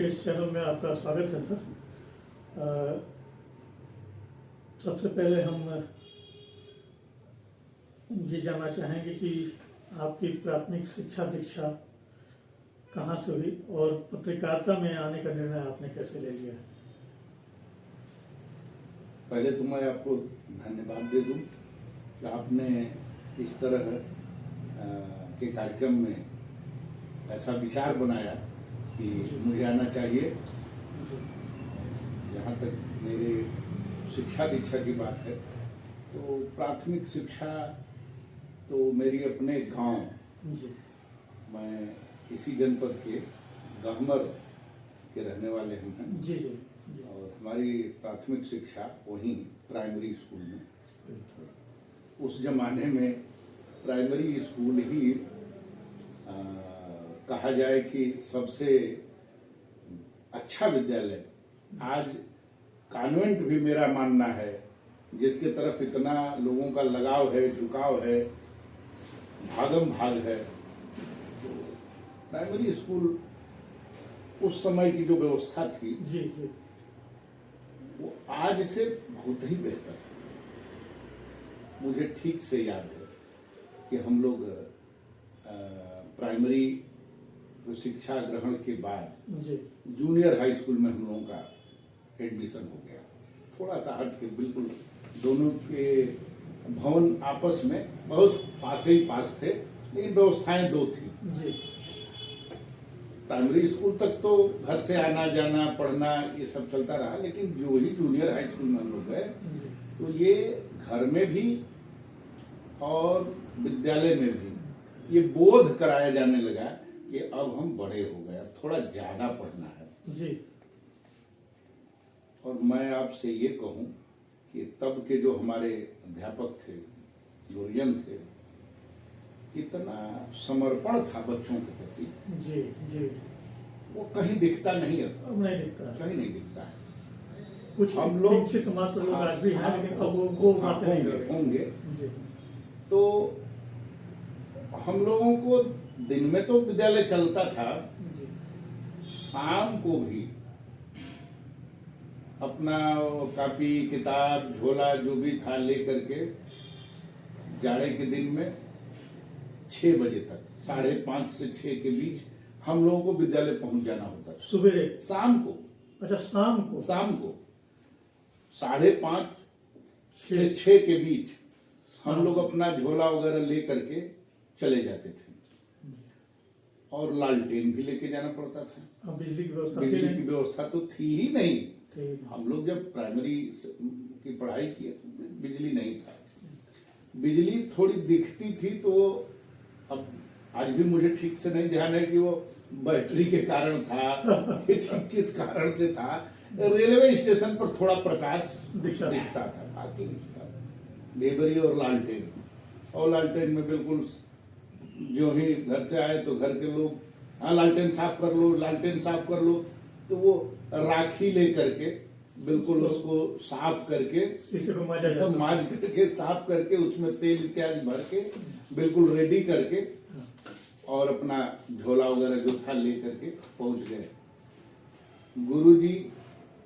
इस चैनल में आपका स्वागत है सर। सबसे पहले हम ये जानना चाहेंगे कि आपकी प्राथमिक शिक्षा दीक्षा कहाँ से हुई और पत्रकारिता में आने का निर्णय आपने कैसे ले लिया? पहले तो मैं आपको धन्यवाद दे दूं कि आपने इस तरह के कार्यक्रम में ऐसा विचार बनाया कि मुझे आना चाहिए। जहाँ तक मेरे शिक्षा दीक्षा की बात है तो प्राथमिक शिक्षा तो मेरी अपने गांव, मैं इसी जनपद के गहमर के रहने वाले हम हैं जी। और हमारी प्राथमिक शिक्षा वहीं प्राइमरी स्कूल में। उस जमाने में प्राइमरी स्कूल ही कहा जाए कि सबसे अच्छा विद्यालय। आज कॉन्वेंट भी मेरा मानना है, जिसके तरफ इतना लोगों का लगाव है, झुकाव है, भागम भाग है। तो प्राइमरी स्कूल उस समय की जो व्यवस्था थी जी वो आज से बहुत ही बेहतर है। मुझे ठीक से याद है कि हम लोग प्राइमरी शिक्षा ग्रहण के बाद जूनियर हाई स्कूल में हम लोगों का एडमिशन हो गया। थोड़ा सा हट के, बिल्कुल दोनों के भवन आपस में बहुत पास ही पास थे, लेकिन व्यवस्थाएं दो थी। प्राइमरी स्कूल तक तो घर से आना जाना पढ़ना ये सब चलता रहा, लेकिन जो ही जूनियर हाई स्कूल में हम लोग गए तो ये घर में भी और विद्यालय में भी ये बोध कराया जाने लगा कि अब हम बड़े हो गए, अब थोड़ा ज्यादा पढ़ना है जी। और मैं आपसे ये कहूं कि तब के जो हमारे अध्यापक थे, गुरुजन थे, कितना समर्पण था बच्चों के प्रति। जी जी। वो कहीं दिखता नहीं है, अब नहीं दिखता है, कहीं नहीं दिखता है। कुछ हम लोग किंचित मात्र लोग आज भी हैं, लेकिन अब वो बातें नहीं होंगे। जी। तो हम लोगों को दिन में तो विद्यालय चलता था, शाम को भी अपना कॉपी किताब झोला जो भी था लेकर के जाड़े के दिन में 6 बजे तक, 5:30 से 6 के बीच हम लोगों को विद्यालय पहुंच जाना होता था। सुबह शाम को, अच्छा शाम को 5:30 से 6 के बीच हम लोग अपना झोला वगैरह ले करके चले जाते थे। और लालटेन भी लेके जाना पड़ता था। बिजली की व्यवस्था तो थी ही नहीं। हम लोग जब प्राइमरी की पढ़ाई की तो बिजली नहीं था। बिजली थोड़ी दिखती थी तो अब आज भी मुझे ठीक से नहीं ध्यान है कि वो बैटरी के कारण था कि किस कारण से था। रेलवे स्टेशन पर थोड़ा प्रकाश दिखता था, बाकी ढेबरी और लालटेन। और लालटेन में बिल्कुल जो ही घर से आए तो घर के लोग, हाँ लालटेन साफ कर लो, लालटेन साफ कर लो, तो वो राखी ले करके बिल्कुल उसको साफ करके माज करके साफ करके उसमें तेल इत्यादि भर के बिल्कुल रेडी करके और अपना झोला वगैरह जो था ले करके पहुंच गए। गुरुजी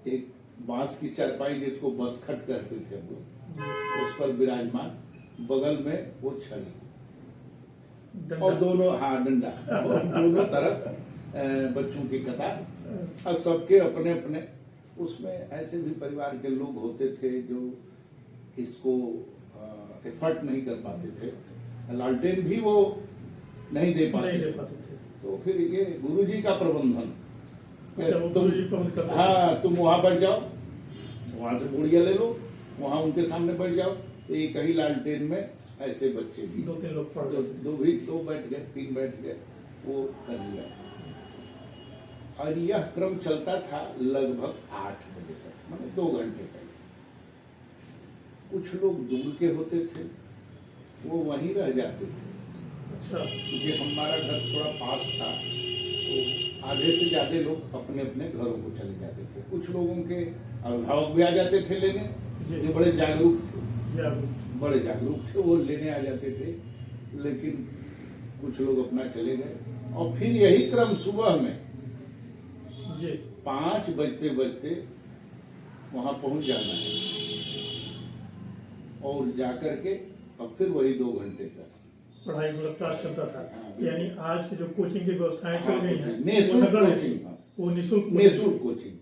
एक बांस की चारपाई, जिसको बसखट कहते थे हम लोग, उस पर विराजमान, बगल में वो छड़ी और दोनों, हाँ डंडा, और दोनों तरफ बच्चों की कतार और सबके अपने अपने। उसमें ऐसे भी परिवार के लोग होते थे जो इसको एफर्ट नहीं कर पाते थे, लालटेन भी वो नहीं दे पाते थे। तो फिर ये गुरुजी का प्रबंधन, तुम वहां बैठ जाओ, वहां से बुढ़िया ले लो, वहां उनके सामने बैठ जाओ। तो एक ही लालटेन में ऐसे बच्चे भी 2-3 लोग पढ़ दो बैठ गए, 3 बैठ गए, वो कर लिया। और यह क्रम चलता था लगभग 8 बजे तक, मतलब 2 घंटे का। कुछ लोग दूर के होते थे, वो वहीं रह जाते थे। अच्छा। क्योंकि हमारा घर थोड़ा पास था तो आधे से ज्यादा लोग अपने अपने घरों को चले जाते थे। कुछ लोगों के अभिभावक भी आ जाते थे लेने, जो बड़े जागरूक थे, वो लेने आ जाते थे। लेकिन कुछ लोग अपना चले गए। और फिर यही क्रम सुबह में जी 5 बजते बजते वहां पहुंच जाना है और जाकर के और फिर वही 2 घंटे का पढ़ाई मतलब क्लास चलता था। हाँ, यानी आज की जो कोचिंग की व्यवस्थाएं चल हाँ, रही हैं कोचिंग, निःशुल्क वो नगण्य कोचिंग, थी। हाँ। वो निःशुल्क निःशुल्क कोचिंग।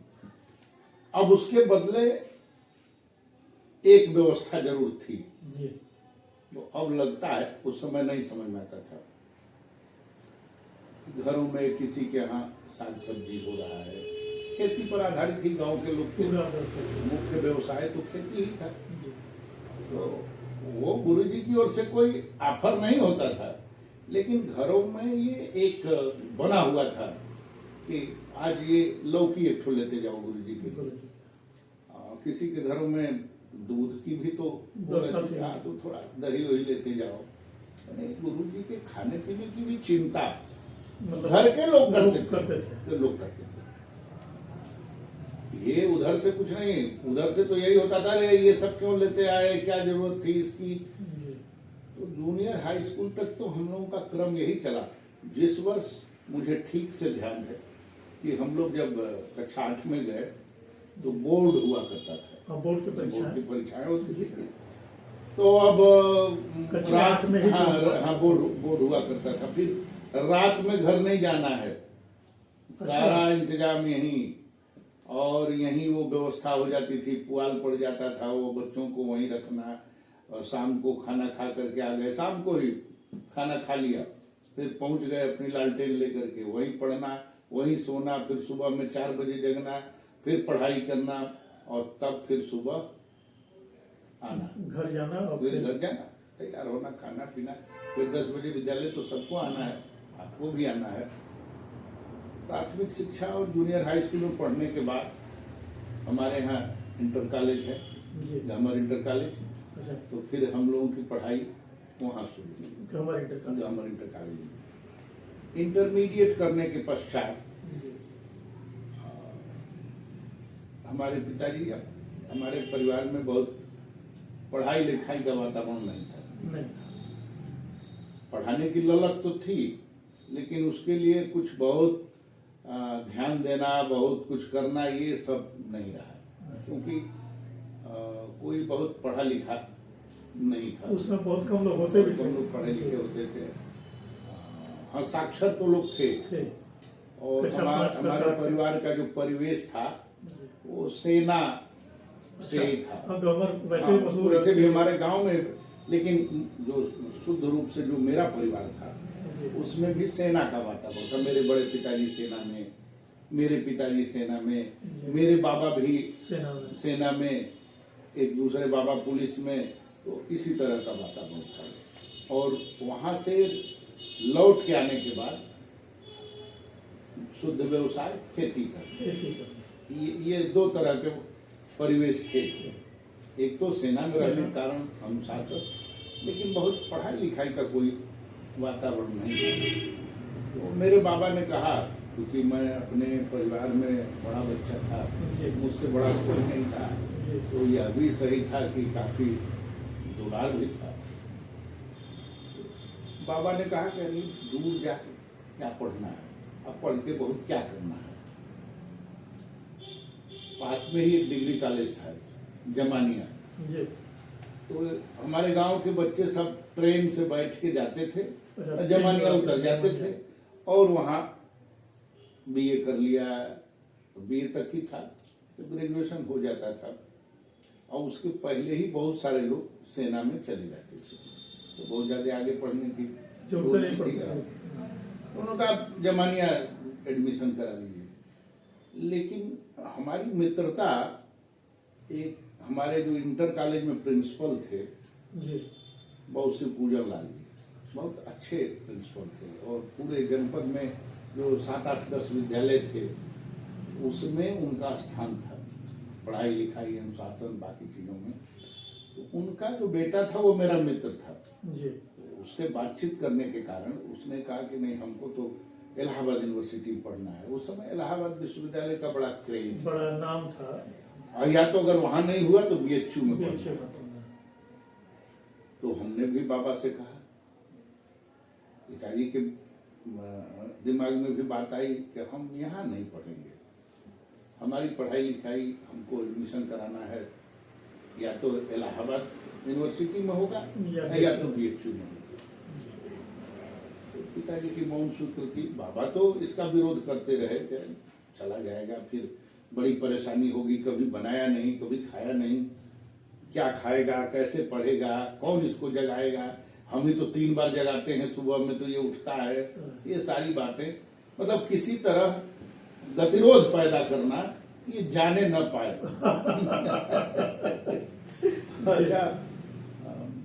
अब उसके बदले एक व्यवस्था जरूर थी, जी तो अब लगता है उस समय नहीं समझ में आता था। घरों में किसी के यहाँ साग सब्जी हो रहा है, खेती पर आधारित ही गांव के लोग थे, पूरा दर्शन। मुख्य व्यवसाय तो खेती ही था। जी तो वो गुरुजी की ओर से कोई ऑफर नहीं होता था, लेकिन घरों में ये एक बना हुआ था कि आज ये लौकी एक ठो लेते जाओ गुरुजी के लिए। किसी के घरों में दूध की भी तो व्यवस्था थी। हाँ, तो थोड़ा दही वही लेते जाओ। गुरुजी के खाने पीने की भी चिंता मतलब घर के लोग करते थे। तो लोग करते थे। ये उधर से कुछ नहीं, उधर से तो यही होता था, रे ये सब क्यों लेते आए, क्या जरूरत थी इसकी। जी तो जूनियर हाई स्कूल तक तो हम लोगों का क्रम यही चला। जिस वर्ष मुझे ठीक से ध्यान है कि हम लोग जब कक्षा 8 में गए तो बोर्ड हुआ करता था। हाँ, बोर्ड की परीक्षाएं होती थी। तो अब कक्षा 8 में ही बोर्ड हुआ करता था। फिर रात में घर नहीं जाना है, सारा इंतजाम यहीं, और यहीं वो व्यवस्था हो जाती थी। पुआल पड़ जाता था, वो बच्चों को वहीं रखना, और शाम को खाना खा करके आ गए, शाम को ही खाना खा लिया, फिर पहुंच गए अपनी लालटेन लेकर के, वहीं पढ़ना, वहीं सोना, फिर सुबह में 4 बजे जगना, फिर पढ़ाई करना, और तब फिर सुबह आना, घर जाना और फिर घर जाना, तैयार होना, खाना पीना, फिर 10 बजे विद्यालय, तो सबको आना है, आपको भी आना है। प्राथमिक शिक्षा और जूनियर हाई स्कूल में पढ़ने के बाद हमारे यहाँ इंटर कॉलेज है, जी ग्रामर इंटर कॉलेज। अच्छा तो फिर हम लोगों की पढ़ाई वहाँ शुरू हुई, grammar inter college. Grammar inter college में। इंटरमीडिएट करने के पश्चात जी हमारे पिताजी, हमारे परिवार में बहुत पढ़ाई लिखाई का वातावरण नहीं था। नहीं पढ़ाने की ललक तो थी, लेकिन उसके लिए कुछ बहुत ध्यान देना, बहुत कुछ करना, ये सब नहीं रहा, क्योंकि कोई बहुत पढ़ा लिखा नहीं था। उसमें बहुत कम लोग होते भी थे। कम लोग पढ़े लिखे होते थे। हाँ, साक्षर तो लोग थे। और कक्षा 5 तक हमारे परिवार का जो परिवेश था वो सेना से ही था। हाँ, ग्रामर वैसे भी मशहूर वैसे भी हमारे गांव में, लेकिन जो शुद्ध रूप से जो मेरा परिवार था उसमें भी सेना का वातावरण था। मेरे बड़े पिताजी सेना में, मेरे पिताजी सेना में, मेरे बाबा भी सेना में, एक दूसरे बाबा पुलिस में, तो इसी तरह का वातावरण था। और वहां से लौट के आने के बाद शुद्ध व्यवसाय खेती का, ये 2 तरह के परिवेश थे। एक तो सेना में रहने के कारण अनुशासन, लेकिन बहुत पढ़ाई लिखाई का कोई वातावरण नहीं था। तो मेरे बाबा ने कहा, क्योंकि मैं अपने परिवार में बड़ा बच्चा था, मुझसे बड़ा कोई नहीं था, तो यह भी सही था कि काफी दुलार भी था। बाबा ने कहा कि अरे दूर जाके क्या पढ़ना है, अब पढ़ के बहुत क्या करना है। पास में ही एक डिग्री कॉलेज था, जमानिया। तो हमारे गांव के बच्चे सब ट्रेन से बैठ के जाते थे, जमानिया उतर जाते थे, और वहाँ बीए कर लिया, बीए तक ही था, तो ग्रेजुएशन हो जाता था। और उसके पहले ही बहुत सारे लोग सेना में चले जाते थे, तो बहुत ज्यादा आगे पढ़ने की जरूरत नहीं थी। उन्होंने कहा जमानिया एडमिशन करा लीजिए। लेकिन हमारी मित्रता, एक हमारे जो इंटर कॉलेज में प्रिंसिपल थे बहुत से पूजन लाल जी, बहुत अच्छे प्रिंसिपल थे, और पूरे जनपद में जो 7, 8, 10 विद्यालय थे उसमें उनका स्थान था, पढ़ाई लिखाई, अनुशासन, बाकी चीजों में। तो उनका जो बेटा था वो मेरा मित्र था। तो उससे बातचीत करने के कारण उसने कहा कि नहीं, हमको तो इलाहाबाद यूनिवर्सिटी में पढ़ना है। उस समय इलाहाबाद विश्वविद्यालय का बड़ा क्रेज, बड़ा नाम था, और या तो अगर वहां नहीं हुआ तो बीएचयू में पढ़ना। तो हमने भी बाबा से कहा, पिताजी के दिमाग में भी बात आई कि हम यहाँ नहीं पढ़ेंगे, हमारी पढ़ाई लिखाई हमको एडमिशन कराना है, या तो इलाहाबाद यूनिवर्सिटी में होगा या तो BHU में होगा। तो पिताजी की मौन स्वीकृति। बाबा तो इसका विरोध करते रहे कि चला जाएगा, फिर बड़ी परेशानी होगी, कभी बनाया नहीं, कभी खाया नहीं, क्या खाएगा, कैसे पढ़ेगा, कौन इसको जगाएगा, हम ही तो 3 बार जगाते हैं सुबह में तो ये उठता है। ये सारी बातें, मतलब किसी तरह गतिरोध पैदा करना, ये जाने न पाए। अच्छा,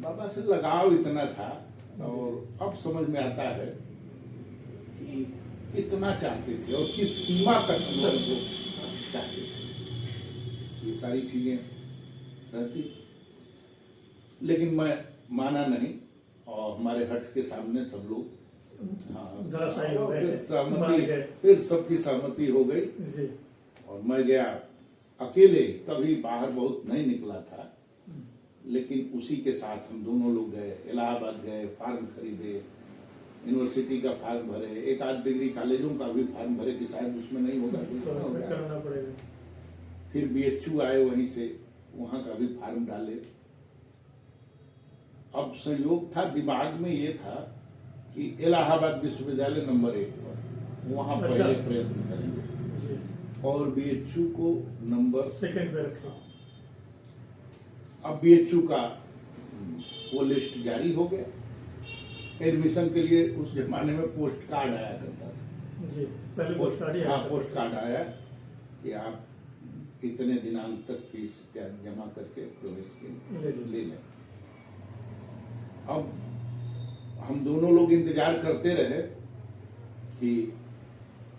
बाबा से लगाव इतना था, और अब समझ में आता है कि कितना चाहते थे और किस सीमा तक हम लोग को चाहते थे। ये सारी चीजें रहती, लेकिन मैं माना नहीं, और हमारे हट के सामने सब लोग धराशायी हो गए, फिर मान सहमति, गए। फिर सबकी सहमति हो गई, जी। और मैं गया अकेले, कभी बाहर बहुत नहीं निकला था, लेकिन उसी के साथ हम दोनों लोग गए, इलाहाबाद गए, फार्म खरीदे, यूनिवर्सिटी का फार्म भरे, एक आध डिग्री कॉलेजों का भी फार्म भरे कि शायद उसमें नहीं होगा, कुछ तो हो उसमें गया। कराना पड़ेगा। फिर BHU आए वहीं से, वहां का भी फार्म डाले। अब संयोग था, दिमाग में ये था कि इलाहाबाद विश्वविद्यालय नंबर 1 पर, वहां अच्छा। पहले प्रयत्न करेंगे, जी। और BHU को नंबर सेकंड पे रखे। अब BHU का वो लिस्ट जारी हो गया। एडमिशन के लिए उस जमाने में पोस्ट कार्ड आया करता था। जी, पहले पोस्ट कार्ड ही आया हाँ, था। पोस्ट कार्ड आया कि आप इतने दिनांक तक फीस इत्यादि जमा करके प्रवेश के ले लें। अब हम दोनों लोग इंतजार करते रहे कि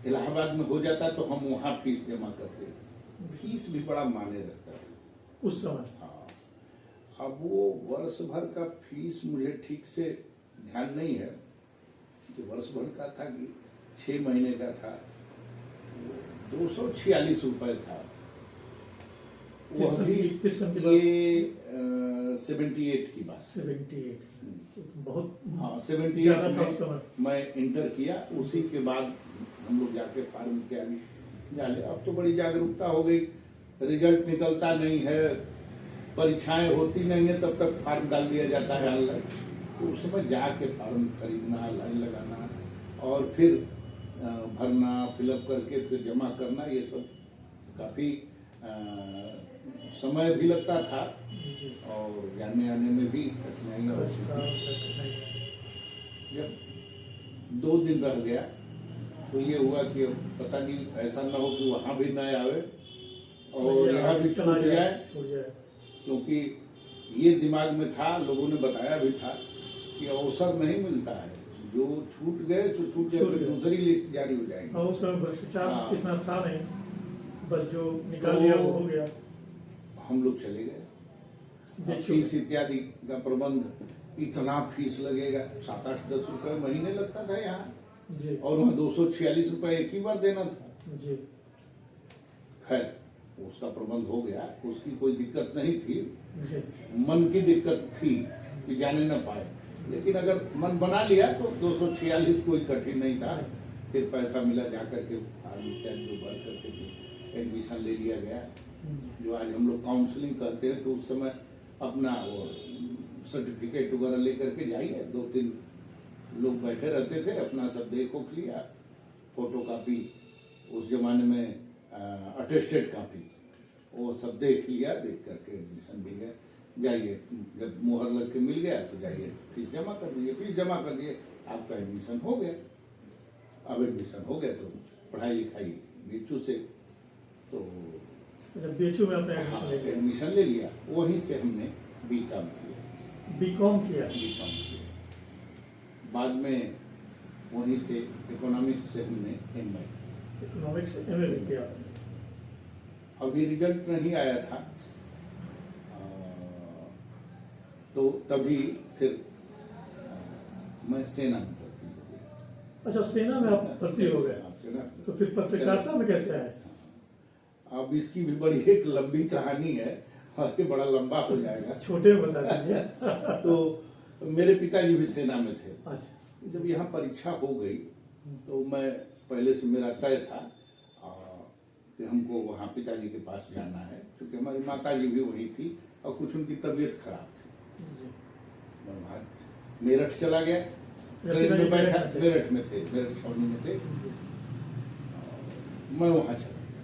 इलाहाबाद में हो जाता तो हम वहां फीस जमा करते। फीस भी बड़ा मायने रखता था उस समय। हाँ, अब वो वर्ष भर का फीस मुझे ठीक से ध्यान नहीं है कि वर्ष भर का था कि 6 महीने का था, 246 रुपए था। किस सन की बात? ये 78 की बात। 78 बहुत हाँ, ज्यादा था 78 उस समय। में मैं इंटर किया, उसी के बाद हम लोग जाके फार्म इत्यादि डाले। अब तो बड़ी जागरूकता हो गई, रिजल्ट निकलता नहीं है, परीक्षाएं होती नहीं है, तब तक फार्म डाल दिया जाता है ऑनलाइन। तो उस समय जाके फार्म खरीदना, लाइन लगाना, और फिर भरना, फिलअप करके फिर जमा करना, ये सब काफ़ी समय भी लगता था, और जाने आने में भी कठिनाइयाँ होती थी। जब 2 दिन रह गया तो ये हुआ कि अब पता नहीं ऐसा ना हो कि वहाँ भी न आवे और यहाँ भी छूट जाए, क्योंकि ये दिमाग में था, लोगों ने बताया भी था कि अवसर नहीं मिलता है, जो छूट गए तो छूट गए, फिर दूसरी लिस्ट जारी हो जाएगी। उस समय भ्रष्टाचार हाँ। इतना था नहीं, बस जो निकाल लिया वो हो गया। हम लोग चले गए। फीस इत्यादि का प्रबंध, इतना फीस लगेगा, 7, 8, 10 रुपए महीने लगता था यहाँ, जी। और वहाँ 246 रुपए एक ही बार देना था। जी। खैर, उसका प्रबंध हो गया, उसकी कोई दिक्कत नहीं थी। जी। मन की दिक्कत थी कि जाने न पाए, लेकिन अगर मन बना लिया तो 246 कोई कठिन नहीं था। फिर पैसा मिला, जाकर के फॉर्म इत्यादि जो भर करके फिर एडमिशन ले लिया गया। जो आज हम लोग काउंसलिंग कहते हैं, तो उस समय अपना वो सर्टिफिकेट वगैरह लेकर के जाइए, 2-3 लोग बैठे रहते थे, अपना सब देखो लिया, फोटो कापी, उस जमाने में अटेस्टेड कापी, वो सब देख लिया, देख करके एडमिशन भी गए। जाइए, जब मुहर लग के मिल गया तो जाइए, फीस जमा कर दिए, फीस जमा कर दिए, आपका एडमिशन हो गया। अब एडमिशन हो गया तो पढ़ाई लिखाई BHU से, तो BHU में आपने एडमिशन ले लिया। वहीं से हमने BCom किया। बीकॉम किया। BCom किया, बाद में वहीं से इकोनॉमिक्स से हमने MA। इकोनॉमिक्स MA भी किया। अभी रिजल्ट नहीं आया था, तो तभी फिर मैं सेना में भर्ती हो गया। अच्छा, सेना में आप भर्ती हो गए। सेना। तो फिर पत्रकारिता में कैसे आए? अब इसकी भी बड़ी एक लंबी कहानी है, और ये बड़ा लंबा हो जाएगा। छोटे में बता दीजिए। तो मेरे पिताजी भी सेना में थे। अच्छा। जब यहाँ परीक्षा हो गई तो मैं, पहले से मेरा तय था कि हमको वहाँ पिताजी के पास जाना है, क्योंकि हमारी माता जी भी वहीं थी और कुछ उनकी तबीयत खराब थी। जी। मैं वहाँ मेरठ चला गया, ट्रेन में बैठा, मेरठ में थे, मेरठ छावनी में थे, मैं वहाँ चला गया।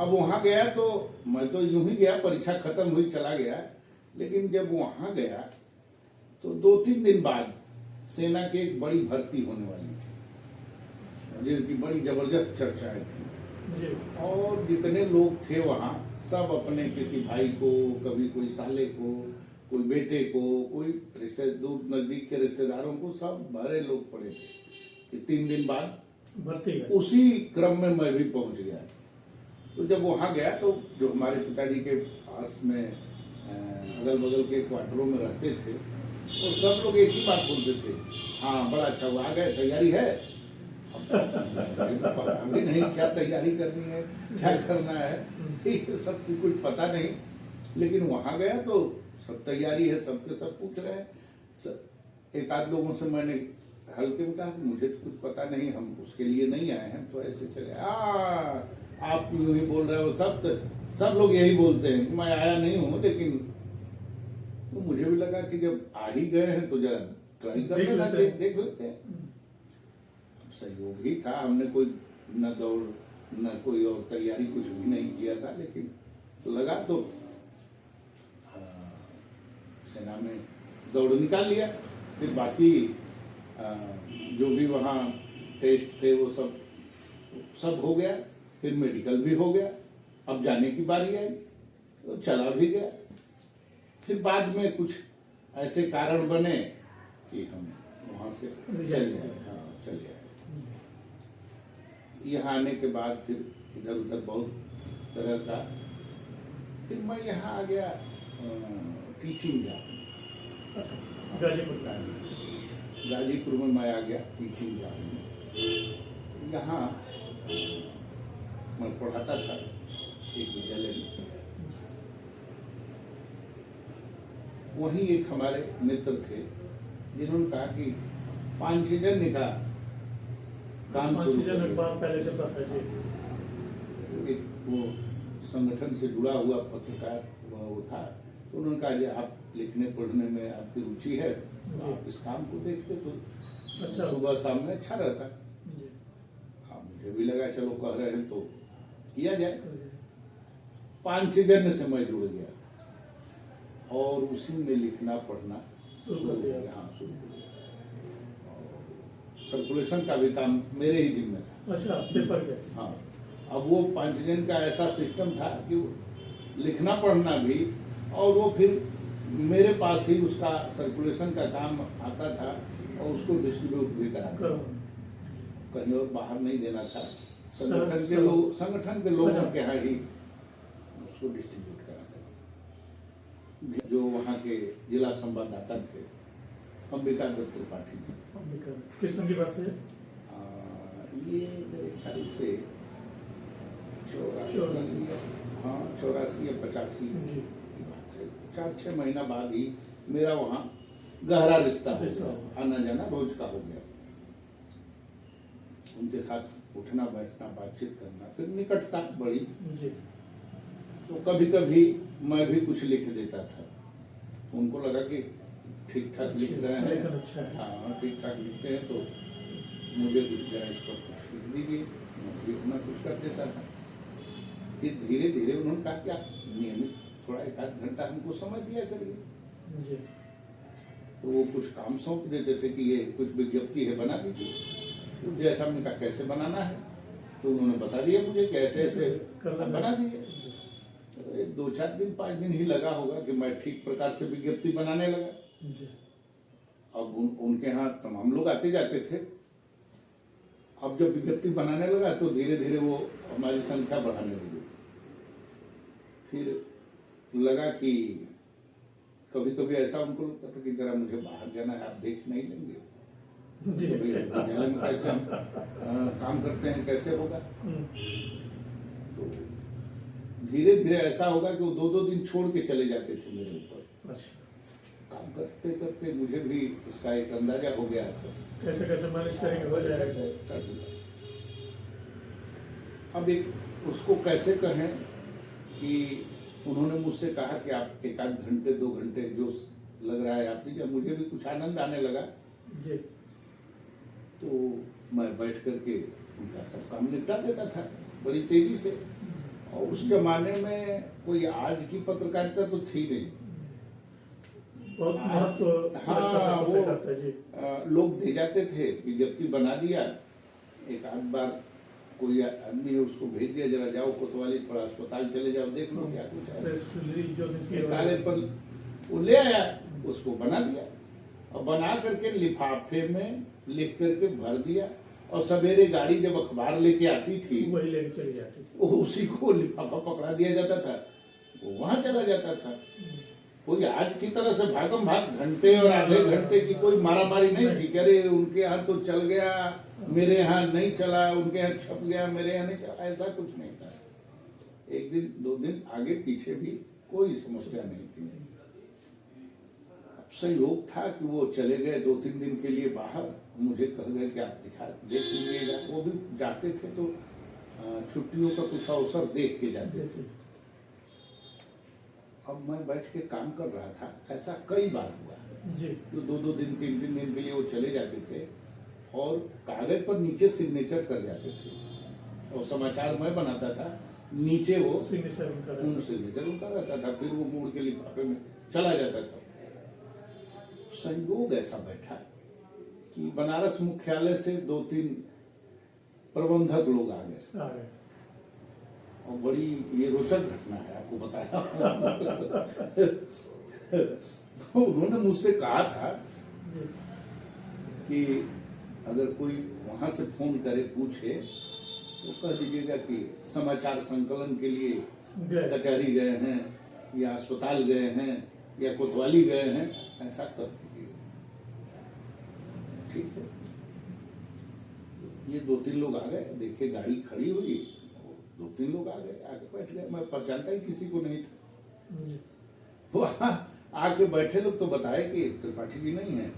अब वहाँ गया तो मैं तो यूं ही गया, परीक्षा खत्म हुई चला गया, लेकिन जब वहाँ गया तो 2-3 दिन बाद सेना की एक बड़ी भर्ती होने वाली थी, जिनकी बड़ी जबरदस्त चर्चाएं थी। जी। और जितने लोग थे वहाँ सब अपने किसी भाई को, कभी कोई साले को, कोई बेटे को, कोई रिश्ते दूर नजदीक के रिश्तेदारों को, सब भरे लोग पड़े थे कि 3 दिन बाद भर्ती है। उसी क्रम में मैं भी पहुंच गया। तो जब वहाँ गया तो जो हमारे पिताजी के पास में अगल बगल के क्वार्टरों में रहते थे, तो सब लोग एक ही बात बोलते थे, हाँ बड़ा अच्छा हुआ, आ गए, तैयारी है। अब तो पता भी नहीं क्या तैयारी करनी है, क्या करना है, ये सब कुछ पता नहीं। लेकिन वहाँ गया तो सब तैयारी है, सबके सब पूछ रहे हैं। एक आध लोगों से मैंने हल्के में कहा कि मुझे तो कुछ पता नहीं, हम उसके लिए नहीं आए हैं, तो ऐसे चले। आप यूं ही बोल रहे हो, सब लोग यही बोलते हैं कि मैं आया नहीं हूँ, लेकिन तो मुझे भी लगा कि जब आ ही गए हैं तो जरा ट्राई कर लेना चाहिए, देख लेते हैं। अब सहयोग ही था, हमने कोई न दौड़ न कोई और तैयारी कुछ भी नहीं किया था, लेकिन लगा तो सेना में दौड़ निकाल लिया। फिर बाकी जो भी वहाँ टेस्ट थे वो सब हो गया, फिर मेडिकल भी हो गया। अब जाने की बारी आई तो चला भी गया। फिर बाद में कुछ ऐसे कारण बने कि हम वहाँ से चले आए। हाँ, चले आए। यहाँ आने के बाद फिर इधर उधर बहुत तरह का, फिर मैं यहाँ आ गया टीचिंग जॉब, गाजीपुर में मैं आ गया टीचिंग जॉब में। यहाँ मैं पढ़ाता था एक विद्यालय में। वहीं एक हमारे मित्र थे जिन्होंने कहा कि 5-6 जन का काम शुरू पहले से पता है। एक वो संगठन से जुड़ा हुआ पत्रकार वो था, तो उन्होंने कहा कि आप लिखने पढ़ने में आपकी रुचि है, तो आप इस काम को देखते तो अच्छा, सुबह शाम में अच्छा रहता। हाँ, मुझे भी लगा चलो कह रहे हैं तो किया जाए। 5-6 जन से मैं जुड़ गया और उसी में लिखना पढ़ना शुरू कर दिया। हाँ, शुरू कर दिया। सर्कुलेशन का भी काम मेरे ही दिन में था। अच्छा, पेपर के। हाँ, अब वो 5 जन का ऐसा सिस्टम था कि लिखना पढ़ना भी, और वो फिर मेरे पास ही उसका सर्कुलेशन का काम आता था और उसको डिस्ट्रीब्यूट भी कराता था, कहीं और बाहर नहीं देना था। संगठन के लोगों के यहाँ ही उसको डिस्ट्रीब्यूट कराते थे। जो वहाँ के जिला संवाददाता थे अंबिका दत्त त्रिपाठी। किस सन की बात है? ये मेरे ख्याल से 84 या 85 की बात है। 4-6 महीना बाद ही मेरा वहाँ गहरा रिश्ता हो गया, आना जाना रोज का हो गया। उनके साथ उठना बैठना बातचीत करना, फिर निकटता बढ़ी। तो कभी कभी मैं भी कुछ लिख देता था, उनको लगा कि ठीक ठाक लिख रहे हैं। हाँ, ठीक ठाक लिखते हैं तो मुझे कुछ जरा इस पर कुछ लिख दीजिए, मैं भी अपना कुछ कर देता था। फिर धीरे धीरे उन्होंने कहा कि आप नियमित थोड़ा 1-8 घंटा हमको समय दिया करिए। तो वो कुछ काम सौंप देते थे कि ये कुछ विज्ञप्ति है बना दीजिए। तो जैसा हमने कहा कैसे बनाना है, तो उन्होंने बता दिया मुझे कैसे ऐसे बना दिए। तो 2-4 दिन 5 दिन ही लगा होगा कि मैं ठीक प्रकार से विज्ञप्ति बनाने लगा। अब उनके यहाँ तमाम लोग आते जाते थे। अब जब विज्ञप्ति बनाने लगा तो धीरे धीरे वो हमारी संख्या बढ़ाने लगी। फिर लगा कि कभी कभी ऐसा उनको लगता था कि जरा मुझे बाहर जाना है, आप देख नहीं लेंगे विद्यालय में कैसे हम काम करते हैं, कैसे होगा। तो धीरे धीरे ऐसा होगा कि वो 2-2 दिन छोड़ के चले जाते थे मेरे ऊपर। काम करते करते मुझे भी उसका एक अंदाजा हो गया था कैसे कैसे मैनेज करेंगे, हो जाएगा। अब एक उसको कैसे कहें कि उन्होंने मुझसे कहा कि आप एक आध घंटे 2 घंटे जो लग रहा है आप दीजिए, मुझे भी कुछ आनंद आने लगा। जी। तो मैं बैठ करके उनका सब काम निपटा देता था बड़ी तेजी से। और उस जमाने में कोई आज की पत्रकारिता तो थी नहीं। बहुत महत्व हाँ, पत्रकारिता जी। लोग दे जाते थे, विज्ञप्ति बना दिया, एक आध बार कोई आदमी है उसको भेज दिया, जरा जाओ कोतवाली थोड़ा अस्पताल चले जाओ, देख लो क्या कुछ है। प्रेस रिलीज जो निकली एक कागज पर वो ले आया, उसको बना दिया और बना करके लिफाफे में लिख करके भर दिया। और सवेरे गाड़ी जब अखबार लेके आती थी वही लेके चली जाती थी। वो उसी को लिफाफा पकड़ा दिया जाता था, वो वहां चला जाता था। कोई आज की तरह से भागम भाग घंटे और आधे घंटे की कोई मारामारी नहीं थी कि अरे उनके यहाँ तो चल गया मेरे यहाँ नहीं चला, उनके यहाँ छप गया मेरे यहाँ नहीं चला, ऐसा कुछ नहीं था। एक दिन 2 दिन आगे पीछे भी कोई समस्या नहीं थी। संयोग था कि वो चले गए 2-3 दिन के लिए बाहर, मुझे कह गए कि आप देख लीजिएगा। वो भी जाते थे तो छुट्टियों का कुछ अवसर देख के जाते थे। अब मैं बैठ के काम कर रहा था, ऐसा कई बार हुआ जी। जो 2-2 दिन 3-3 दिन के लिए वो चले जाते थे और कागज पर नीचे सिग्नेचर कर जाते थे। और समाचार मैं बनाता था, नीचे वो सिग्नेचर उनका रहता था, फिर वो मोड़ के लिफाफे में चला जाता था। संयोग ऐसा बैठा कि बनारस मुख्यालय से 2-3 प्रबंधक लोग आ गए और बड़ी ये रोचक घटना है, आपको बताया। उन्होंने मुझसे कहा था कि अगर कोई वहां से फोन करे पूछे तो कह दीजिएगा कि समाचार संकलन के लिए कचहरी गए हैं या अस्पताल गए हैं या कोतवाली गए हैं, ऐसा कह दीजिए। ठीक है। ये 2-3 लोग आ गए, देखे गाड़ी खड़ी हुई, 2-3 लोग आ गए, आके बैठ गए। मैं पहचानता ही किसी को नहीं था। वहाँ आके बैठे लोग तो बताए कि त्रिपाठी जी नहीं है,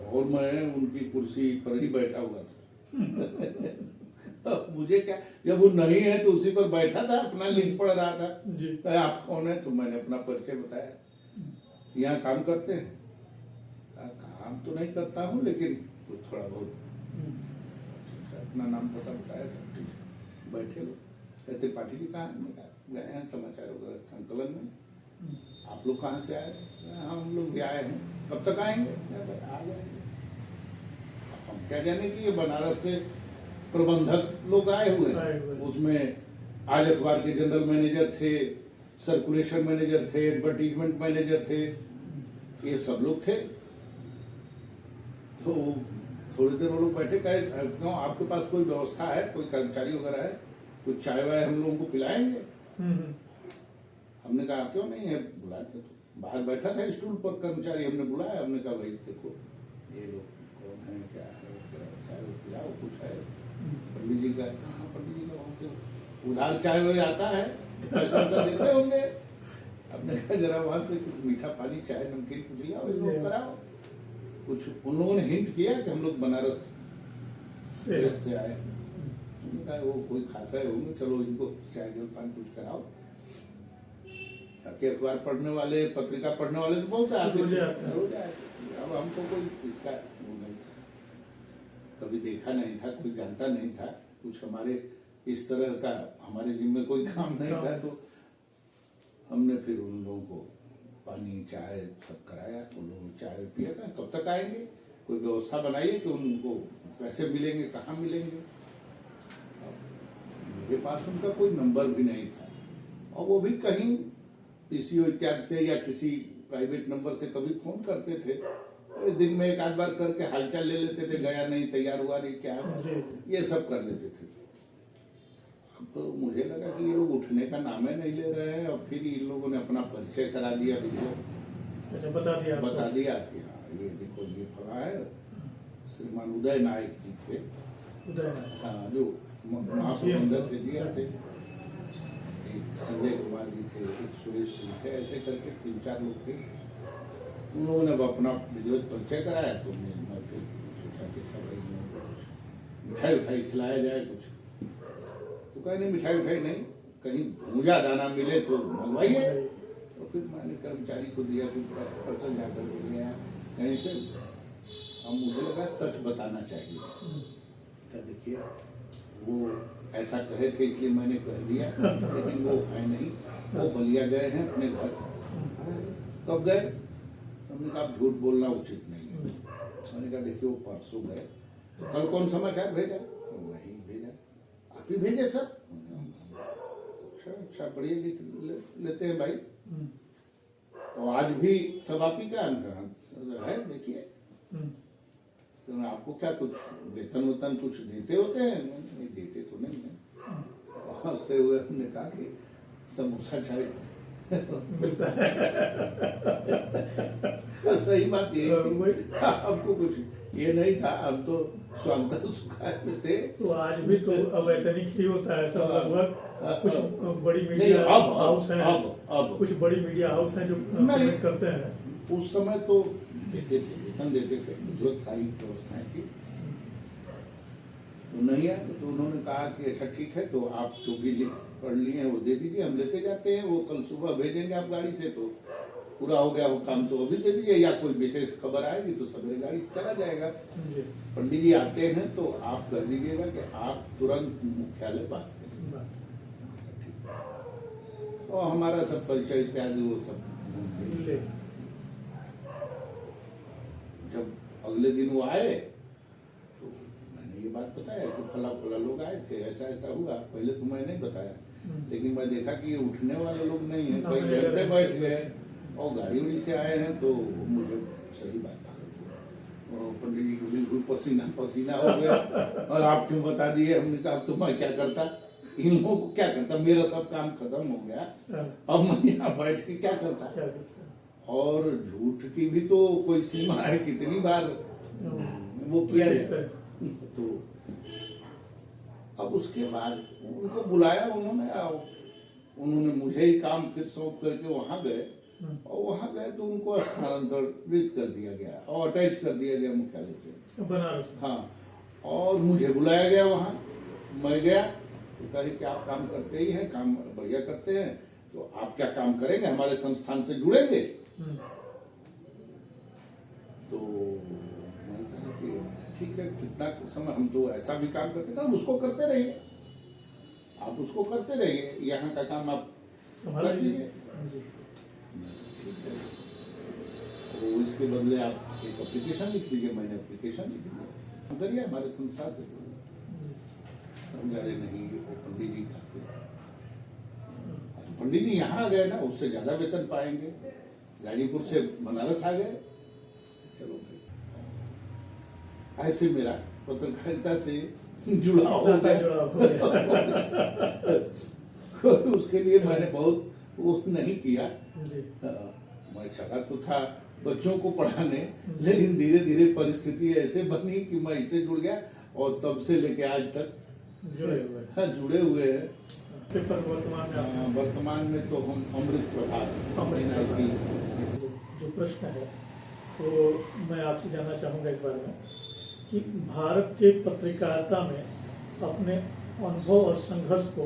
और मैं उनकी कुर्सी पर ही बैठा हुआ था। मुझे क्या, जब वो नहीं है तो उसी पर बैठा था, अपना लिख पढ़ रहा था। आप कौन है? तो मैंने अपना परिचय बताया। यहाँ काम करते हैं? काम तो नहीं करता हूँ लेकिन तो थोड़ा बहुत अपना नाम पता बताया, सब ठीक है। बैठे लोग कहते पाठी जी कहाँ? गए हैं समाचार वगैरह संकलन में। आप लोग कहाँ से आए? हम लोग भी आए हैं। कब तक आएंगे? आ जाएंगे। हम क्या जाने कि ये बनारस से प्रबंधक लोग आए हुए हैं। उसमें आज अखबार के जनरल मैनेजर थे, सर्कुलेशन मैनेजर थे, एडवर्टीजमेंट मैनेजर थे, ये सब लोग थे। तो थोड़ी देर वो लोग बैठे, कहे क्यों आपके पास कोई व्यवस्था है, कोई कर्मचारी वगैरह है, कुछ चाय वाय हम लोगों को पिलाएंगे? हमने कहा क्यों नहीं है, बुलाए थे। तो बाहर बैठा था स्टूल पर कर्मचारी, हमने बुलाया। हमने कहा भाई देखो ये लोग कौन है, क्या है, चाय पिलाओ, कुछ है। पंडित जी का, कहाँ पंडित जी का? वहाँ से उधार चाय वाय आता है, पैसा देते होंगे। हमने कहा जरा वहाँ से कुछ मीठा पानी, चाय नमकीन कुछ लिया कराओ। कुछ उन लोगों ने हिंट किया कि हम लोग बनारस से आए। उन्होंने कहा वो कोई खासा है होंगे, चलो इनको चाय जलपान कुछ कराओ। ताकि अखबार पढ़ने वाले, पत्रिका पढ़ने वाले तो बहुत आते थे। अब हमको कोई इसका वो नहीं था, कभी देखा नहीं था, कोई जानता नहीं था, कुछ हमारे इस तरह का हमारे जिम्मे कोई काम नहीं था। तो हमने फिर उन लोगों को पानी चाय सब कराया। उन लोगों ने चाय पिया। कब तक आएंगे, कोई व्यवस्था बनाइए कि उनको कैसे मिलेंगे, कहाँ मिलेंगे। मेरे पास उनका कोई नंबर भी नहीं था, और वो भी कहीं पीसीओ इत्यादि से या किसी प्राइवेट नंबर से कभी फोन करते थे तो दिन में एक आध बार करके हालचाल ले लेते थे, गया नहीं, तैयार हुआ नहीं, क्या है, ये सब कर लेते थे। अब तो मुझे लगा कि ये लोग उठने का नाम ही नहीं ले रहे हैं, और फिर इन लोगों ने अपना परिचय करा दिया, बता दिया कि हाँ ये देखो ये फला है, श्रीमान उदय नायक जी थे। हाँ, जो महाप्रबंधक थे, जी थे। एक संजय कुमार जी थे, एक सुरेश सिंह थे, ऐसे करके 3-4 लोग थे। उन लोगों ने अपना विधिवत परिचय कराया। तो मैं फिर सोचा कि अच्छा भाई मिठाई उठाई खिलाया जाए कुछ। तो कहा नहीं मिठाई उठाई नहीं, कहीं भूजा दाना मिले तो मंगवाइए। तो फिर मैंने कर्मचारी को दिया, फिर पर्सन जाकर दे गया कहीं से। अब मुझे लगा सच बताना चाहिए। क्या देखिए वो ऐसा कहे थे इसलिए मैंने कह दिया, लेकिन वो है नहीं, वो बलिया गए हैं अपने घर। कब गए? हमने कहा आप झूठ बोलना उचित नहीं है। मैंने कहा देखिए वो परसों गए, तो कल कौन समाचार भेजा? वही भेजा। आप ही भेजे सर? अच्छा बढ़िया लिख लेते हैं भाई। और आज भी सब आप ही का है, देखिए। तो आपको क्या कुछ वेतन वेतन कुछ देते होते हैं? नहीं देते तो नहीं है। हंसते हुए हमने कहा कि समोसा चाय मिलता है। सही बात यही थी। हमको कुछ ये नहीं था, हम तो स्वांतः सुखाय में थे। तो आज भी तो अवैतनिक ही होता है सब लगभग। कुछ बड़ी नहीं, मीडिया अब हाउस है, अब कुछ बड़ी मीडिया हाउस है जो नहीं पेमेंट करते हैं। उस समय तो देते थे, वेतन देते थे, जो सारी व्यवस्थाएं थी। तो नहीं आए तो उन्होंने कहा कि अच्छा ठीक है, तो आप जो भी लिख पढ़ लिए हैं वो दे दीजिए, हम लेते जाते हैं। वो कल सुबह भेजेंगे आप गाड़ी से, तो पूरा हो गया वो काम तो अभी दे दीजिए, या कोई विशेष खबर आएगी तो सवेरे गाड़ी से चला जाएगा। पंडित जी आते हैं तो आप कह दीजिएगा कि आप तुरंत मुख्यालय बात करें। और हमारा सब परिचय इत्यादि वो सब। जब अगले दिन वो आए तो मैंने ये बात बताया कि फला फला लोग आए थे, ऐसा ऐसा हुआ। पहले तो मैं नहीं बताया, लेकिन मैं देखा कि ये उठने वाले लोग नहीं है, कई घंटे बैठ गए और गाड़ी उड़ी से आए हैं। तो मुझे सही बात आ गई, पंडित जी को बिल्कुल पसीना पसीना हो गया। और आप क्यों बता दिए? हमने कहा तो मैं क्या करता, इन लोगों को क्या करता, मेरा सब काम खत्म हो गया, अब मैं यहाँ बैठ के क्या करता। और झूठ की भी तो कोई सीमा है, कितनी बार वो किया जाए। तो अब उसके बाद उनको बुलाया उन्होंने मुझे ही काम फिर सौंप करके वहां गए। और वहां गए तो उनको स्थानांतरित कर दिया गया और अटैच कर दिया गया मुख्यालय से बनारस। हाँ, और मुझे बुलाया गया वहां। मैं गया तो कहे कि आप काम करते ही हैं, काम बढ़िया करते हैं, तो आप क्या काम करेंगे, हमारे संस्थान से जुड़ेंगे? तो मैंने कहा कि ठीक है, कितना समय हम तो ऐसा भी काम करते हैं, उसको करते रहिए, आप उसको करते रहिए, यहाँ का काम आप संभाल लीजिए। ठीक है, तो इसके बदले आप एक एप्लीकेशन लिख दीजिए। मैंने एप्लीकेशन लिख दिया, करिए हमारे संस्था से। अरे नहीं, वो पंडित जी का पंडित जी यहाँ आ गए ना, उससे ज्यादा वेतन पाएंगे। गाजीपुर से बनारस आ गए, चलो भाई। ऐसे मेरा पत्रकारिता से जुड़ाव हो गया। उसके लिए मैंने बहुत वो नहीं किया। मैं चला तो था बच्चों को पढ़ाने, लेकिन धीरे धीरे परिस्थिति ऐसे बनी कि मैं इससे जुड़ गया, और तब से लेके आज तक जुड़े हुए हैं। वर्तमान में तो हम अमृत प्रभात जो प्रश्न है तो मैं आपसे जानना चाहूँगा इस बारे में कि भारत के पत्रकारिता में अपने अनुभव और संघर्ष को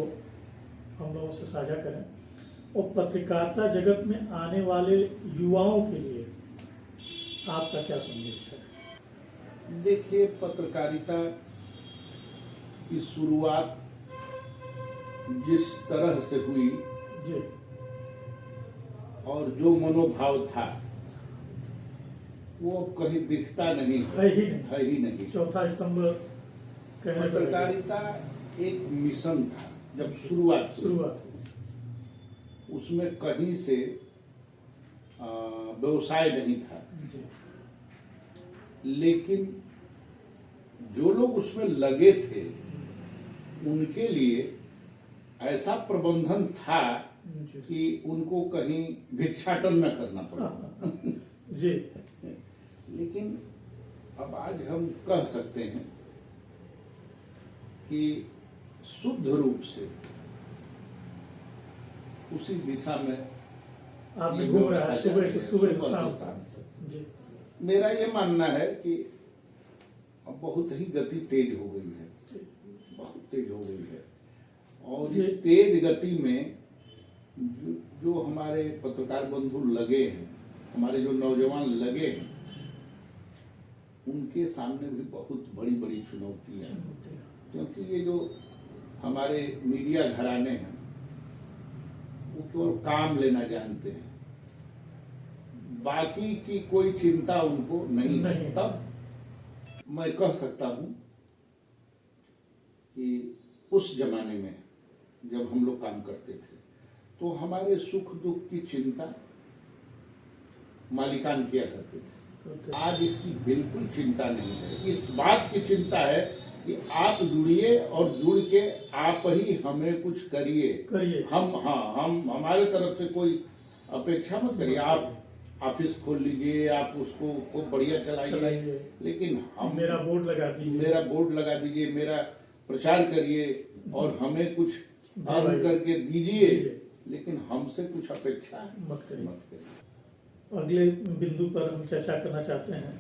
हम लोगों से साझा करें, और पत्रकारिता जगत में आने वाले युवाओं के लिए आपका क्या संदेश है? देखिए, पत्रकारिता की शुरुआत जिस तरह से हुई जी, और जो मनोभाव था वो कहीं दिखता नहीं है ही नहीं। चौथा स्तंभ पत्रकारिता एक मिशन था जब शुरुआत उसमें कहीं से व्यवसाय नहीं था, लेकिन जो लोग उसमें लगे थे उनके लिए ऐसा प्रबंधन था कि उनको कहीं भिक्षाटन न करना पड़ा। जी। लेकिन अब आज हम कह सकते हैं कि शुद्ध रूप से उसी दिशा में आप घूम रहा है सुबह से शाम तक। मेरा ये मानना है कि अब बहुत ही गति तेज हो गई है, बहुत तेज हो गई है, और इस तेज गति में जो हमारे पत्रकार बंधु लगे हैं, हमारे जो नौजवान लगे हैं, उनके सामने भी बहुत बड़ी बड़ी चुनौतियां हैं। क्योंकि ये जो हमारे मीडिया घराने हैं वो केवल काम लेना जानते हैं, बाकी की कोई चिंता उनको नहीं है। तब मैं कह सकता हूं कि उस जमाने में जब हम लोग काम करते थे तो हमारे सुख दुख की चिंता मालिकान किया करते थे। आज इसकी बिल्कुल चिंता नहीं है। इस बात की चिंता है कि आप जुड़िए और जुड़ के आप ही हमें कुछ करिए। हम हमारे तरफ से कोई अपेक्षा मत करिए। आप ऑफिस खोल लीजिए, आप उसको खूब बढ़िया चलाइए, लेकिन हम मेरा बोर्ड लगा दीजिए, मेरा प्रचार करिए और हमें कुछ अर्न करके दीजिए, लेकिन हमसे कुछ अपेक्षा मत करिए। अगले बिंदु पर हम चर्चा करना चाहते हैं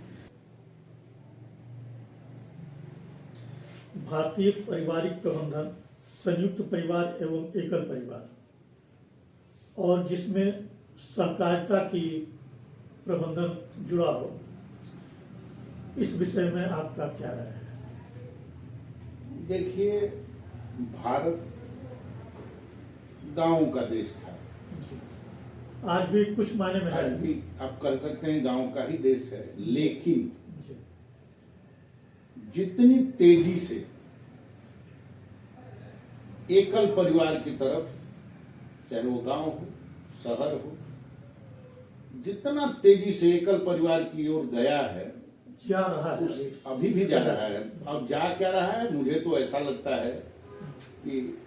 भारतीय पारिवारिक प्रबंधन, संयुक्त परिवार एवं एकल परिवार, और जिसमें सहकारिता की प्रबंधन जुड़ा हो। इस विषय में आपका क्या राय है? देखिए, भारत गांव का देश था, आज भी कुछ मायने में आज भी आप कह सकते हैं गांव का ही देश है। लेकिन जितनी तेजी से एकल परिवार की तरफ, चाहे वो गांव हो शहर हो, जितना तेजी से एकल परिवार की ओर गया है, जा रहा है, अभी भी जा रहा है। अब जा क्या रहा है, मुझे तो ऐसा लगता है कि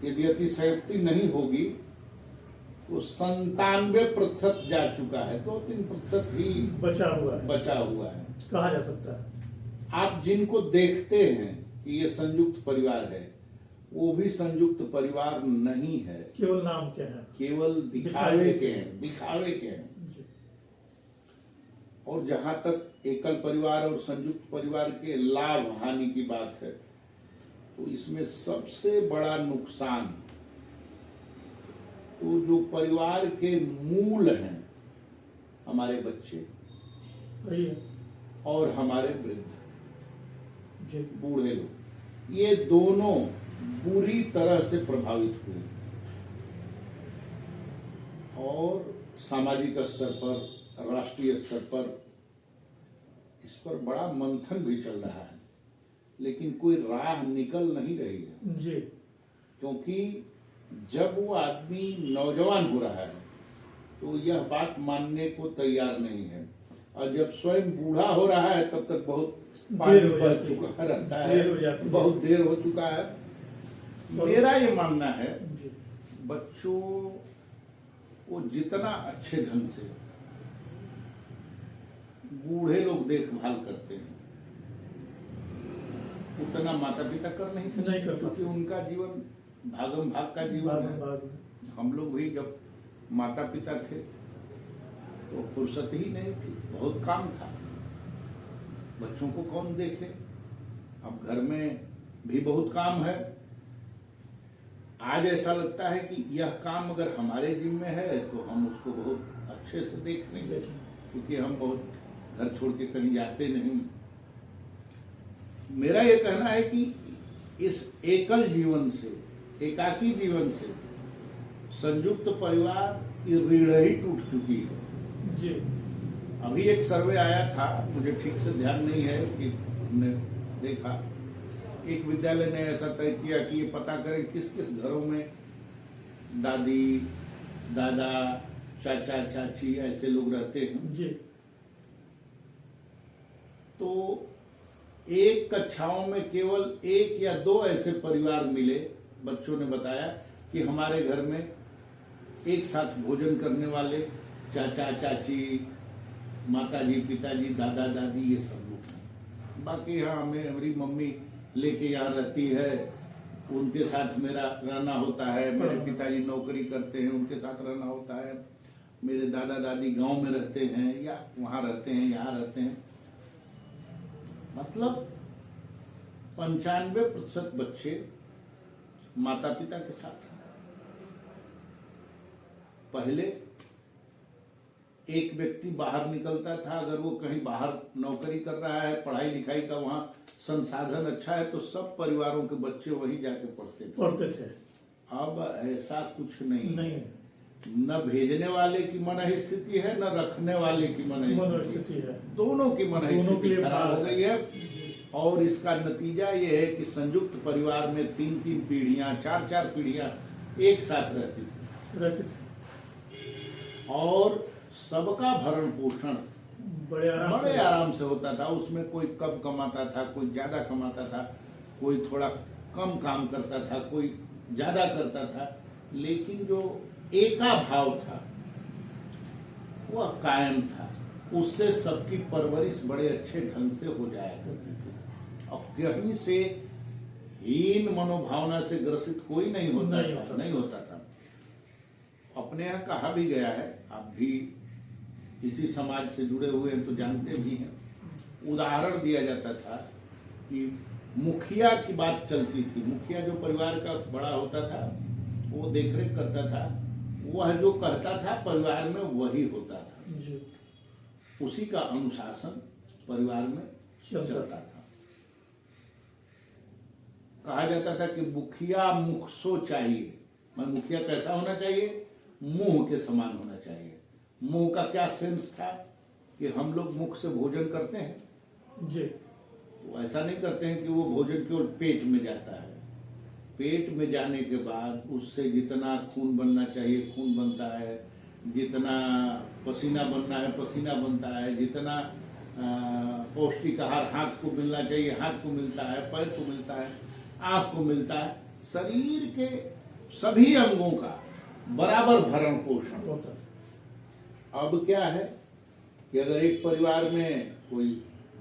यदि अतिशयोक्ति नहीं होगी तो 97% जा चुका है, 2-3% ही बचा हुआ है कहा जा सकता है। आप जिनको देखते हैं कि ये संयुक्त परिवार है, वो भी संयुक्त परिवार नहीं है, केवल नाम के हैं, केवल दिखावे के हैं। और जहां तक एकल परिवार और संयुक्त परिवार के लाभ हानि की बात है, तो इसमें सबसे बड़ा नुकसान तो जो परिवार के मूल हैं, हमारे बच्चे और हमारे वृद्ध बूढ़े लोग, ये दोनों बुरी तरह से प्रभावित हुए। और सामाजिक स्तर पर, राष्ट्रीय स्तर पर इस पर बड़ा मंथन भी चल रहा है, लेकिन कोई राह निकल नहीं रही है जी। क्योंकि जब वो आदमी नौजवान हो रहा है तो यह बात मानने को तैयार नहीं है, और जब स्वयं बूढ़ा हो रहा है तब तक बहुत पानी बह चुका रहता है, बहुत देर हो चुका है। मेरा ये मानना है, बच्चों को जितना अच्छे ढंग से बूढ़े लोग देखभाल करते हैं, उतना माता पिता कर नहीं सकते, क्योंकि उनका जीवन भागम भाग का जीवन है। हम लोग भी जब माता पिता थे तो फुर्सत ही नहीं थी, बहुत काम था, बच्चों को कौन देखे। अब घर में भी बहुत काम है। आज ऐसा लगता है कि यह काम अगर हमारे जिम्मे है तो हम उसको बहुत अच्छे से देख लेंगे, क्योंकि हम बहुत घर छोड़ के कहीं जाते नहीं। मेरा यह कहना है कि इस एकल जीवन से, एकाकी जीवन से संयुक्त परिवार की रीढ़ ही टूट चुकी है जी। अभी एक सर्वे आया था, मुझे ठीक से ध्यान नहीं है कि हमने देखा, एक विद्यालय ने ऐसा तय किया कि ये पता करें किस किस घरों में दादी दादा चाचा चाची ऐसे लोग रहते हैं जी। तो एक कक्षाओं में केवल 1 या 2 ऐसे परिवार मिले। बच्चों ने बताया कि हमारे घर में एक साथ भोजन करने वाले चाचा चाची, माताजी पिताजी, दादा दादी, ये सब लोग हैं। बाकी हाँ, मेरी मम्मी लेके यहाँ रहती है, उनके साथ मेरा रहना होता है। मेरे पिताजी नौकरी करते हैं, उनके साथ रहना होता है। मेरे दादा दादी गांव में रहते हैं या वहाँ रहते हैं, यहाँ रहते हैं। मतलब 95% बच्चे माता पिता के साथ हैं। पहले एक व्यक्ति बाहर निकलता था, अगर वो कहीं बाहर नौकरी कर रहा है, पढ़ाई लिखाई का वहां संसाधन अच्छा है, तो सब परिवारों के बच्चे वहीं जाके पढ़ते थे। अब ऐसा कुछ नहीं है। न भेजने वाले की मन स्थिति है, न रखने वाले की मन स्थिति है। दोनों की मन स्थिति खराब हो गई है। और इसका नतीजा ये है कि संयुक्त परिवार में 3-3 पीढ़ियां, 4-4 पीढ़ियां एक साथ रहती थी और सबका भरण पोषण बड़े आराम से होता था। उसमें कोई कम कमाता था, कोई ज्यादा कमाता था, कोई थोड़ा कम काम करता था, कोई ज्यादा करता था, लेकिन जो एका भाव था वह कायम था। उससे सबकी परवरिश बड़े अच्छे ढंग से हो जाया करती थी। अब कहीं से हीन मनोभावना से ग्रसित कोई नहीं होता था। अपने यहाँ कहा भी गया है, आप भी इसी समाज से जुड़े हुए हैं तो जानते भी हैं। उदाहरण दिया जाता था कि मुखिया की बात चलती थी। मुखिया जो परिवार का बड़ा होता था, वो देखरेख करता था, वह जो कहता था परिवार में वही होता था। उसी का अनुशासन परिवार में चलता था। कहा जाता था कि मुखिया मुख सो चाहिए। मैं मुखिया कैसा होना चाहिए? मुंह के समान होना चाहिए। मुंह का क्या सेंस था कि हम लोग मुख से भोजन करते हैं जी, तो ऐसा नहीं करते हैं कि वो भोजन केवल पेट में जाता है। पेट में जाने के बाद उससे जितना खून बनना चाहिए खून बनता है, जितना पसीना बनना है पसीना बनता है, जितना पौष्टिक आहार हाथ को मिलना चाहिए हाथ को मिलता है, पैर को मिलता है, आँख को मिलता है। शरीर के सभी अंगों का बराबर भरण पोषण होता है। अब क्या है कि अगर एक परिवार में कोई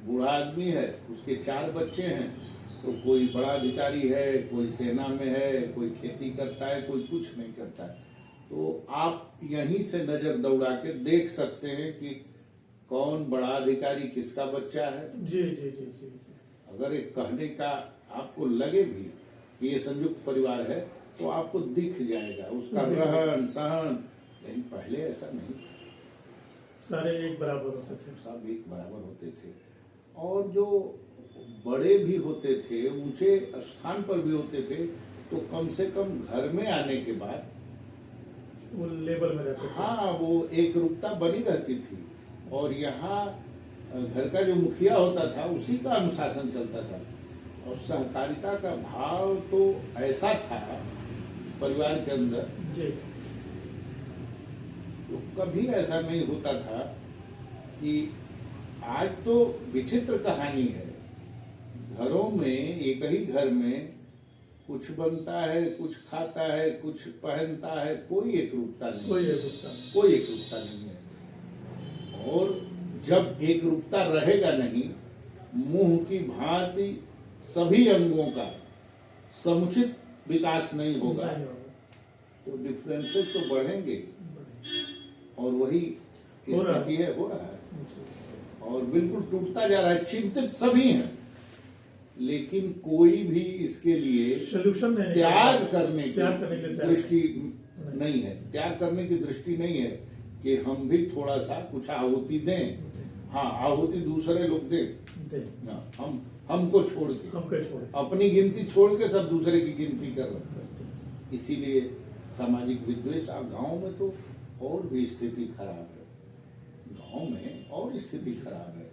बूढ़ा आदमी है, उसके 4 बच्चे हैं, तो कोई बड़ा अधिकारी है, कोई सेना में है, कोई खेती करता है, कोई कुछ नहीं करता है, तो आप यहीं से नजर दौड़ा के देख सकते हैं कि कौन बड़ा अधिकारी किसका बच्चा है। जी जी जी जी। अगर एक कहने का आपको लगे भी कि ये संयुक्त परिवार है, तो आपको दिख जाएगा उसका रहन सहन। लेकिन पहले ऐसा नहीं था। सारे एक बराबर होते थे। सब एक बराबर होते थे। और जो बड़े भी होते थे, ऊंचे स्थान पर भी होते थे, तो कम से कम घर में आने के बाद वो लेवल में रहते थे। हाँ, वो एक रूपता बनी रहती थी। और यहाँ घर का जो मुखिया होता था उसी का अनुशासन चलता था। और सहकारिता का भाव तो ऐसा था परिवार के अंदर जी, तो कभी ऐसा नहीं होता था कि आज तो विचित्र कहानी है। घरों में एक ही घर में कुछ बनता है, कुछ खाता है, कुछ पहनता है, कोई एक रूपता नहीं, कोई एक रूपता नहीं है। और जब एक रूपता रहेगा नहीं, मुंह की भांति सभी अंगों का समुचित विकास नहीं होगा, तो डिफरेंसेस तो बढ़ेंगे। और वही स्थिति है, हो रहा है और बिल्कुल टूटता जा रहा है। चिंतित सभी हैं, लेकिन कोई भी इसके लिए सॉल्यूशन त्याग करने की दृष्टि नहीं है। त्याग करने की दृष्टि नहीं है कि हम भी थोड़ा सा कुछ आहुति दें। हाँ, आहुति दूसरे लोग दें। हमको छोड़ के अपनी गिनती छोड़ के सब दूसरे की गिनती कर रहे हैं। इसीलिए सामाजिक विद्वेष। गांव में तो और भी स्थिति खराब है। गांव में और स्थिति खराब है,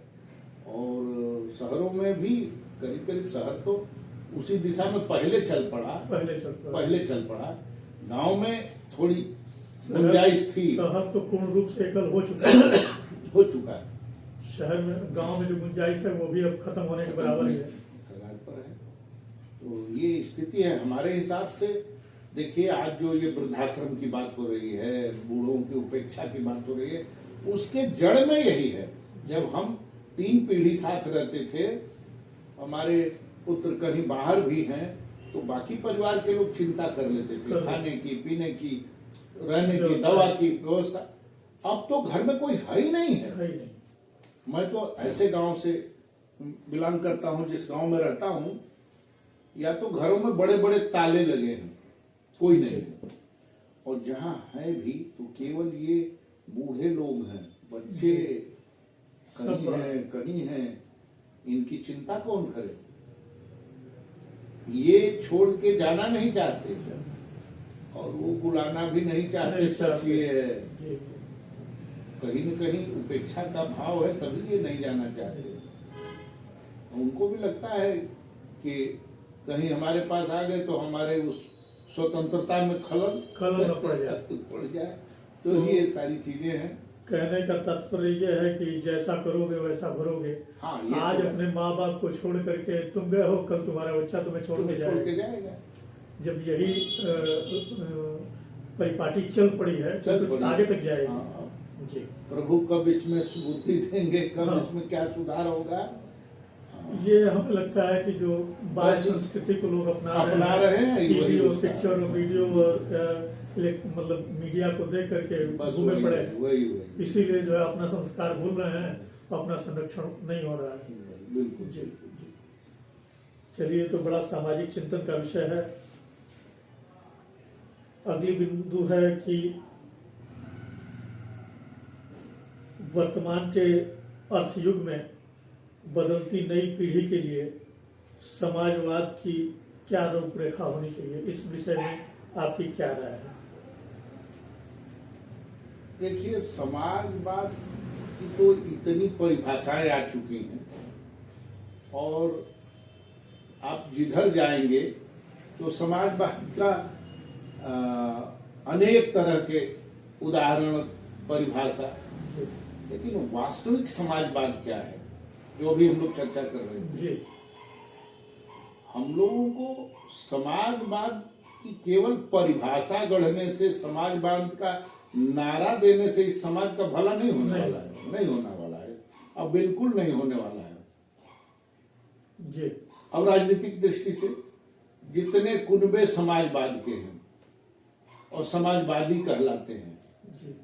और शहरों में भी करीब करीब। शहर तो उसी दिशा में पहले चल पड़ा। गांव में थोड़ी गुंजाइश थी। शहर तो पूर्ण रूप से एकल हो चुका है। शहर में, गांव में जो गुंजाइश है वो भी अब खत्म होने के बराबर है। तो ये स्थिति है हमारे हिसाब से। देखिए, आज जो ये वृद्धाश्रम की बात हो रही है, बूढ़ों की उपेक्षा की बात हो रही है, उसके जड़ में यही है। जब हम 3 पीढ़ी साथ रहते थे, हमारे पुत्र कहीं बाहर भी हैं, तो बाकी परिवार के लोग चिंता कर लेते थे, खाने की, पीने की, रहने की, दवा की व्यवस्था। अब तो घर में कोई है ही नहीं है। मैं तो ऐसे गांव से बिलोंग करता हूं, जिस गांव में रहता हूं, या तो घरों में बड़े बड़े ताले लगे हैं, कोई नहीं है, और जहां है भी तो केवल ये बूढ़े लोग हैं, बच्चे कहीं हैं, इनकी चिंता कौन करे? ये छोड़ के जाना नहीं चाहते और वो बुलाना भी नहीं चाहते। सच ये है, कहीं न कहीं उपेक्षा का भाव है, तभी ये नहीं जाना चाहते। उनको भी लगता है कि कहीं हमारे पास आ गए तो हमारे उस स्वतंत्रता में खलल न पड़ जाए। तो ये सारी चीजें हैं। कहने का तात्पर्य ये है कि जैसा करोगे वैसा भरोगे। हाँ, आज तो अपने माँ बाप को छोड़ करके तुम गए हो, कल तुम्हारा बच्चा तुम्हें छोड़ के जाएगा। जब यही परिपाटी चल पड़ी है तो आगे तक जाएगी। हाँ, जी, प्रभु कब इसमें सुबुद्धि देंगे, कब इसमें क्या सुधार होगा? ये हमें लगता है कि जो बाह्य संस्कृति को लोग अपना रहे हैं, टीवी और पिक्चर और वीडियो और मतलब मीडिया को देख करके घूमे पड़े हैं, इसीलिए जो है अपना संस्कार भूल रहे हैं, अपना संरक्षण नहीं हो रहा है। बिल्कुल जी। चलिए, तो बड़ा सामाजिक चिंतन का विषय है। अगली बिंदु है कि वर्तमान के अर्थयुग में बदलती नई पीढ़ी के लिए समाजवाद की क्या रूपरेखा होनी चाहिए, इस विषय में आपकी क्या राय है? देखिए, समाजवाद की तो इतनी परिभाषाएं आ चुकी हैं और आप जिधर जाएंगे तो समाजवाद का अनेक तरह के उदाहरण, परिभाषा, लेकिन वास्तविक समाजवाद क्या है जो अभी हम लोग चर्चा कर रहे थे। जी। हम लोगों को समाजवाद की केवल परिभाषा गढ़ने से, समाजवाद का नारा देने से इस समाज का भला नहीं होने वाला है, नहीं होने वाला है, अब बिल्कुल नहीं होने वाला है। जी। अब राजनीतिक दृष्टि से जितने कुनबे समाजवाद के हैं और समाजवादी कहलाते हैं, जी,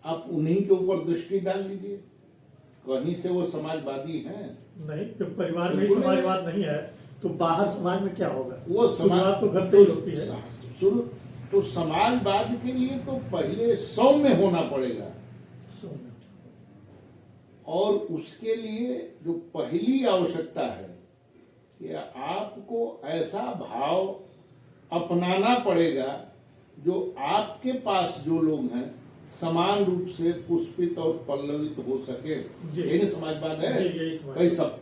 आप उन्हीं के ऊपर दृष्टि डाल लीजिए, कहीं से वो समाजवादी हैं? नहीं, तो परिवार में समाजवाद नहीं है तो बाहर समाज में क्या होगा? वो समाज तो घर से ही होती है। तो समाजवाद के लिए तो पहले सौम्य होना पड़ेगा, और उसके लिए जो पहली आवश्यकता है कि आपको ऐसा भाव अपनाना पड़ेगा जो आपके पास जो लोग हैं समान रूप से पुष्पित और पल्लवित हो सके। यही समाजवाद है। कई सब,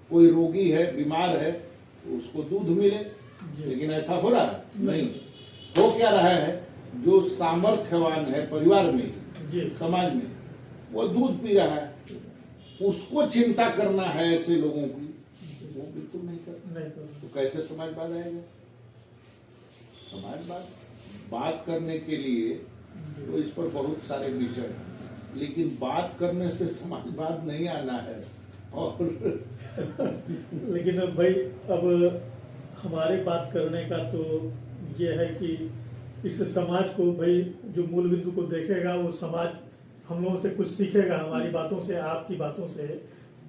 कोई रोगी है, बीमार है, तो उसको दूध मिले, लेकिन ऐसा हो रहा है? नहीं। हो क्या रहा है? जो सामर्थ्यवान है परिवार में, समाज में, वो दूध पी रहा है, उसको चिंता करना है ऐसे लोगों की, वो बिल्कुल नहीं करता। तो कैसे समाजवाद आएगा? समाजवाद बात करने के लिए तो इस पर बहुत सारे विषय हैं, लेकिन बात करने से समाजवाद नहीं आना है। और लेकिन अब भाई, अब हमारे बात करने का तो ये है कि इस समाज को, भाई जो मूल बिंदु को देखेगा वो समाज हम लोगों से कुछ सीखेगा, हमारी बातों से, आपकी बातों से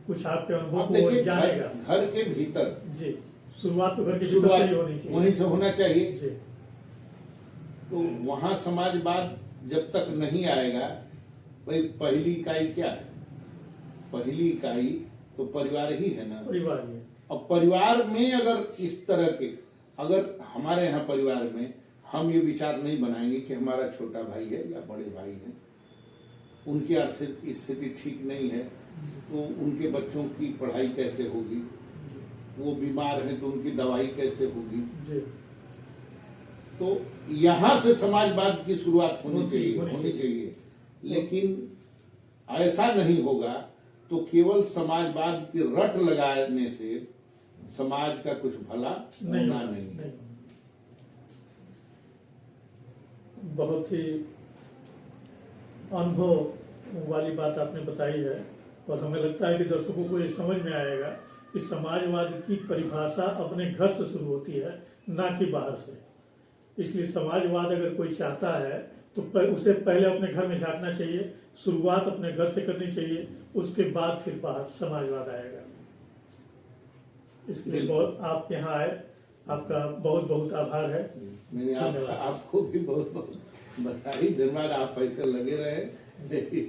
कुछ आपके अनुभव को जानेगा। घर के भीतर जी, शुरुआत तो घर के भीतर से ही होनी चाहिए, वहीं से होना चाहिए। जी। तो वहां समाजवाद जब तक नहीं आएगा, भाई पहली इकाई क्या है? पहली इकाई तो परिवार ही है ना। परिवार ही है। अब परिवार में अगर इस तरह के, अगर हमारे यहाँ परिवार में हम ये विचार नहीं बनाएंगे कि हमारा छोटा भाई है या बड़े भाई है, उनकी आर्थिक स्थिति ठीक नहीं है, तो उनके बच्चों की पढ़ाई कैसे होगी, वो बीमार है तो उनकी दवाई कैसे होगी, तो यहाँ से समाजवाद की शुरुआत होनी चाहिए। लेकिन ऐसा नहीं होगा तो केवल समाजवाद की रट लगाने से समाज का कुछ भला होना नहीं। बहुत ही अनुभव वाली बात आपने बताई है, और हमें लगता है कि दर्शकों को ये समझ में आएगा कि समाजवाद की परिभाषा अपने घर से शुरू होती है, ना कि बाहर से। इसलिए समाजवाद अगर कोई चाहता है तो उसे पहले अपने घर में झांकना चाहिए, शुरुआत अपने घर से करनी चाहिए, उसके बाद फिर बाहर समाजवाद आएगा। इसके लिए बहुत आप यहाँ आए आपका बहुत बहुत आभार है। मैंने धन्यवाद। आपको भी बहुत बहुत बधाई, धन्यवाद। आप ऐसे लगे रहे।